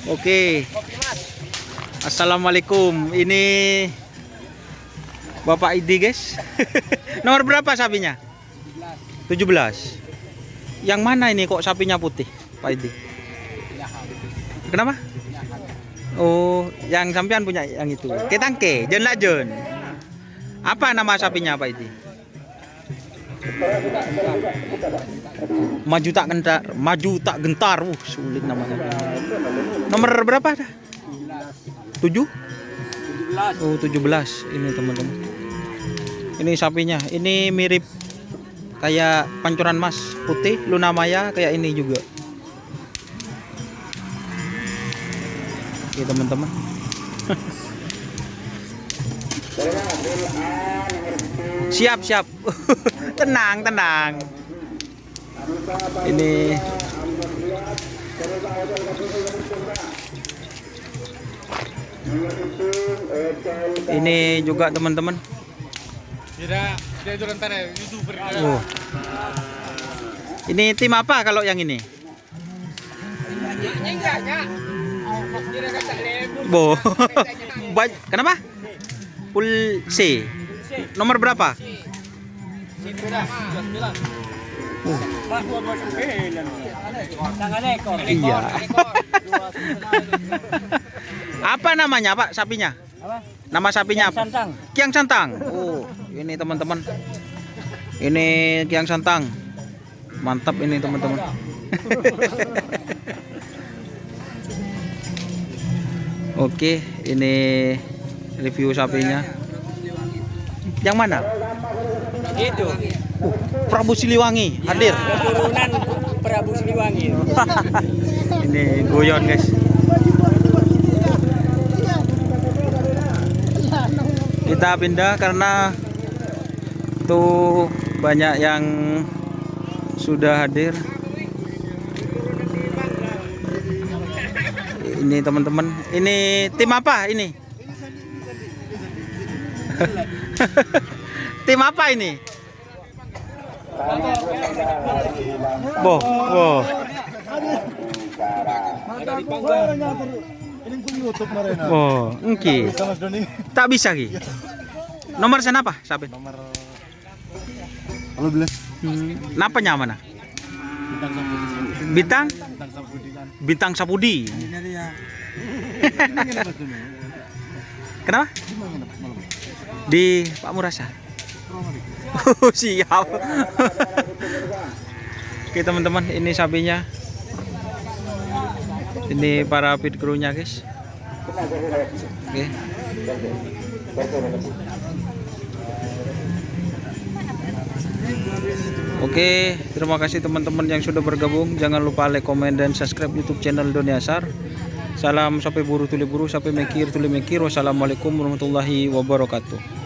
Oke. Assalamualaikum. Ini Bapak Idi, guys. Nomor berapa sapinya? 17. Yang mana ini kok sapinya putih, Pak Idi? Kenapa? Oh, yang sampean punya yang itu. Ketangke, Jen Lajen. Apa nama sapinya, Pak Idi? Maju tak gentar. Sulit namanya. Nomor berapa dah? 7? Oh, 17. Ini teman-teman. Ini sapinya. Ini mirip kayak pancuran mas putih, Luna Maya kayak ini juga. Oke, teman-teman. Siap. tenang. Ini juga teman-teman. Oh. Ini tim apa kalau yang ini? Bo. Kenapa? Pul C. Nomor berapa? Iya. Apa namanya, Pak, sapinya? Nama sapinya apa? Kiang Santang. Oh, ini teman-teman. Ini Kiang Santang. Mantap ini teman-teman. Oke, ini review sapinya. Yang mana? Itu. Prabu Siliwangi hadir. Keturunan Prabu Siliwangi. Ini guyon, guys. Kita pindah karena tuh banyak yang sudah hadir. Ini teman-teman, ini tim apa ini? Tim apa ini? Boh. Oh, engki. Tak bisa ki. Nomor sana apa? Saben. Nomor 12. Napa mana? Bintang Sapudi. Kenapa? Di Pak Murasa. Oh, siap. Oke teman-teman, ini sapinya. Ini para pit crew-nya, guys. Oke. Oke, terima kasih teman-teman yang sudah bergabung. Jangan lupa like, komen, dan subscribe YouTube channel Doniasar. Salam sampai buru tuli buru, sampai mekir tuli mekir. Wassalamualaikum warahmatullahi wabarakatuh.